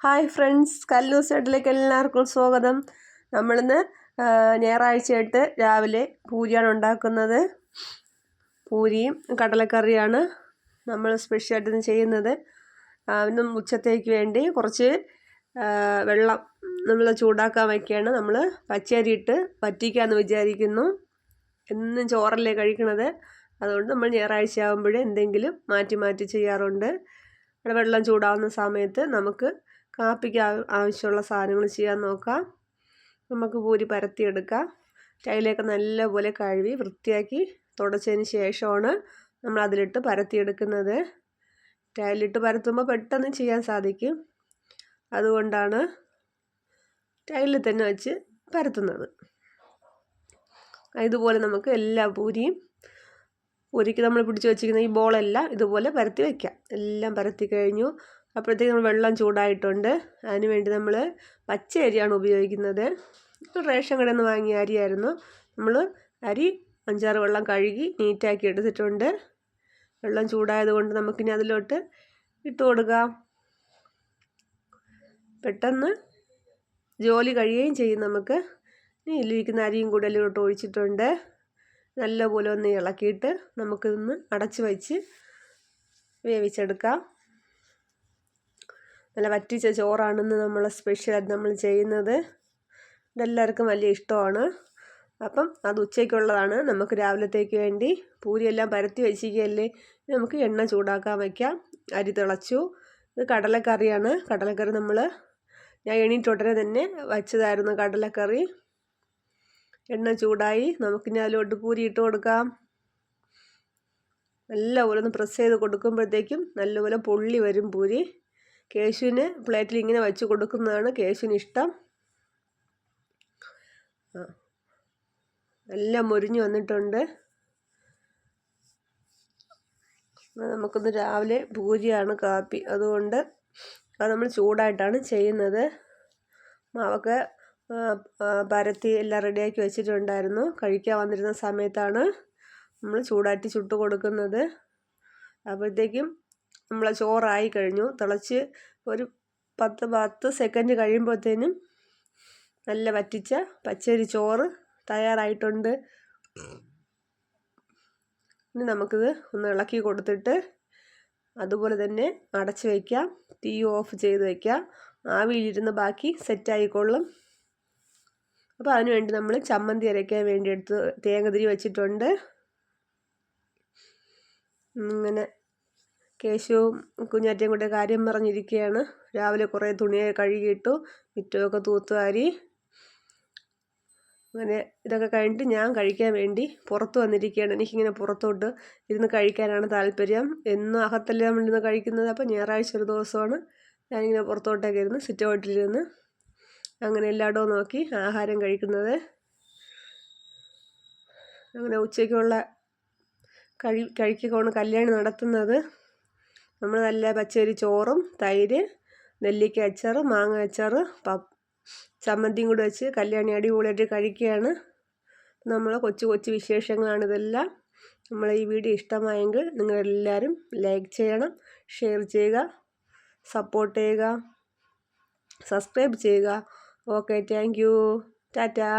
Hi friends, കല്ലൂസ് സൈഡിലേക്ക് എല്ലാവർക്കും സ്വാഗതം. നമ്മളിന്ന് ഞായറാഴ്ചയായിട്ട് രാവിലെ പൂരിയാണ് ഉണ്ടാക്കുന്നത്. പൂരിയും കടലക്കറിയാണ് നമ്മൾ സ്പെഷ്യലായിട്ട് ഇന്ന് ചെയ്യുന്നത്. ഇന്നും ഉച്ചത്തേക്ക് വേണ്ടി കുറച്ച് വെള്ളം നമ്മൾ ചൂടാക്കാൻ വയ്ക്കുകയാണ്. നമ്മൾ പച്ചരി ഇട്ട് വറ്റിക്കാമെന്ന് വിചാരിക്കുന്നു. എന്നും ചോറല്ലേ കഴിക്കണത്, അതുകൊണ്ട് നമ്മൾ ഞായറാഴ്ച ആകുമ്പോഴേ എന്തെങ്കിലും മാറ്റി മാറ്റി ചെയ്യാറുണ്ട്. വെള്ളം ചൂടാവുന്ന സമയത്ത് നമുക്ക് കാപ്പിക്ക് ആവശ്യമുള്ള സാധനങ്ങൾ ചെയ്യാൻ നോക്കാം. നമുക്ക് പൂരി പരത്തിയെടുക്കാം. ടൈലൊക്കെ നല്ലപോലെ കഴുകി വൃത്തിയാക്കി തുടച്ചതിന് ശേഷമാണ് നമ്മൾ അതിലിട്ട് പരത്തിയെടുക്കുന്നത്. ടൈലിട്ട് പരത്തുമ്പോൾ പെട്ടെന്ന് ചെയ്യാൻ സാധിക്കും, അതുകൊണ്ടാണ് ടൈലിൽ തന്നെ വെച്ച് പരത്തുന്നത്. ഇതുപോലെ നമുക്ക് എല്ലാ പൂരിക്ക് നമ്മൾ പിടിച്ച് വെച്ചിരിക്കുന്ന ഈ ബോളെല്ലാം ഇതുപോലെ പരത്തി വയ്ക്കാം. എല്ലാം പരത്തി കഴിഞ്ഞു. അപ്പോഴത്തേക്ക് നമ്മൾ വെള്ളം ചൂടായിട്ടുണ്ട്. അതിന് വേണ്ടി നമ്മൾ പച്ച അരിയാണ് ഉപയോഗിക്കുന്നത്. റേഷൻ കടയിൽ നിന്ന് വാങ്ങിയ അരിയായിരുന്നു. നമ്മൾ അരി 5-6 വെള്ളം കഴുകി നീറ്റാക്കി എടുത്തിട്ടുണ്ട്. വെള്ളം ചൂടായതുകൊണ്ട് നമുക്കിനി അതിലോട്ട് ഇട്ട് കൊടുക്കാം. പെട്ടെന്ന് ജോലി കഴിയുകയും ചെയ്യും. നമുക്ക് ഇനി ഇതിലിരിക്കുന്ന അരിയും കൂടെ അതിലോട്ട് ഒഴിച്ചിട്ടുണ്ട്. നല്ലപോലെ ഒന്ന് ഇളക്കിയിട്ട് നമുക്കിതൊന്ന് അടച്ച് വെച്ച് വേവിച്ചെടുക്കാം. നല്ല വറ്റിച്ച ചോറാണെന്ന് നമ്മൾ സ്പെഷ്യലായിട്ട് നമ്മൾ ചെയ്യുന്നത്. ഇതെല്ലാവർക്കും വലിയ ഇഷ്ടമാണ്. അപ്പം അത് ഉച്ചയ്ക്കുള്ളതാണ്. നമുക്ക് രാവിലത്തേക്ക് വേണ്ടി പൂരിയെല്ലാം പരത്തി വെച്ചിരിക്കുകയല്ലേ, നമുക്ക് എണ്ണ ചൂടാക്കാൻ വയ്ക്കാം. അരി തിളച്ചു. ഇത് കടലക്കറിയാണ്. കടലക്കറി ഞാൻ എണീറ്റുടനെ തന്നെ വച്ചതായിരുന്നു കടലക്കറി. എണ്ണ ചൂടായി. നമുക്കിനി അതിലോട്ട് പൂരി ഇട്ട് കൊടുക്കാം. നല്ലപോലെ ഒന്ന് പ്രസ് ചെയ്ത് കൊടുക്കുമ്പോഴത്തേക്കും നല്ലപോലെ പൊള്ളി വരും പൂരി. കേശുവിന് പ്ലേറ്റിൽ ഇങ്ങനെ വെച്ച് കൊടുക്കുന്നതാണ് കേശുവിന് ഇഷ്ടം. എല്ലാം മൊരിഞ്ഞ് വന്നിട്ടുണ്ട്. നമുക്കിന്ന് രാവിലെ പൂരിയാണ് കാപ്പി, അതുകൊണ്ട് അത് നമ്മൾ ചൂടായിട്ടാണ് ചെയ്യുന്നത്. മാവൊക്കെ പരത്തി എല്ലാം റെഡിയാക്കി വെച്ചിട്ടുണ്ടായിരുന്നു. കഴിക്കാൻ വന്നിരുന്ന സമയത്താണ് നമ്മൾ ചൂടാറ്റി ചുട്ട് കൊടുക്കുന്നത്. അപ്പോഴത്തേക്കും നമ്മളെ ചോറായി കഴിഞ്ഞു. തിളച്ച് ഒരു 10 സെക്കൻഡ് കഴിയുമ്പോഴത്തേനും നല്ല വറ്റിച്ച പച്ചരി ചോറ് തയ്യാറായിട്ടുണ്ട്. ഇനി നമുക്കിത് ഒന്ന് ഇളക്കി കൊടുത്തിട്ട് അതുപോലെ തന്നെ അടച്ച് വയ്ക്കാം. തീ ഓഫ് ചെയ്ത് വയ്ക്കാം. ആവിയിലിരുന്ന് ബാക്കി സെറ്റായിക്കൊള്ളും. അപ്പോൾ അതിനുവേണ്ടി നമ്മൾ ചമ്മന്തി അരയ്ക്കാൻ വേണ്ടി എടുത്ത് തേങ്ങതിരി വെച്ചിട്ടുണ്ട്. ഇങ്ങനെ കേശുവും കുഞ്ഞാറ്റയും കൂടെ കാര്യം പറഞ്ഞിരിക്കുകയാണ്. രാവിലെ കുറേ തുണിയൊക്കെ കഴുകിയിട്ടു, മുറ്റമൊക്കെ തൂത്തുവാരി. അങ്ങനെ ഇതൊക്കെ കഴിഞ്ഞിട്ട് ഞാൻ കഴിക്കാൻ വേണ്ടി പുറത്ത് വന്നിരിക്കുകയാണ്. എനിക്കിങ്ങനെ പുറത്തോട്ട് ഇരുന്ന് കഴിക്കാനാണ് താല്പര്യം. എന്നും അകത്തല്ലേ നമ്മളിരുന്ന് കഴിക്കുന്നത്. അപ്പോൾ ഞായറാഴ്ച ഒരു ദിവസമാണ് ഞാനിങ്ങനെ പുറത്തോട്ടൊക്കെ ഇരുന്ന് സിറ്റ് ഔട്ടിലിരുന്ന് അങ്ങനെ എല്ലായിടവും നോക്കി ആഹാരം കഴിക്കുന്നത്. അങ്ങനെ ഉച്ചയ്ക്കുള്ള കഴിക്കൊക്കെയാണ് കല്യാണി നടത്തുന്നത്. നമ്മൾ നല്ല പച്ചരി ചോറും തൈര്, നെല്ലിക്ക അച്ചാറ്, മാങ്ങ അച്ചാറ്, ചമ്മന്തിയും കൂടെ വെച്ച് കല്യാണി അടിപൊളിയായിട്ട് കഴിക്കുകയാണ്. നമ്മൾ കൊച്ചു കൊച്ചു വിശേഷങ്ങളാണിതെല്ലാം. നമ്മളെ ഈ വീഡിയോ ഇഷ്ടമായെങ്കിൽ നിങ്ങളെല്ലാവരും ലൈക്ക് ചെയ്യണം, ഷെയർ ചെയ്യുക, സപ്പോർട്ട് ചെയ്യുക, സബ്സ്ക്രൈബ് ചെയ്യുക. Okay, thank you, Tata.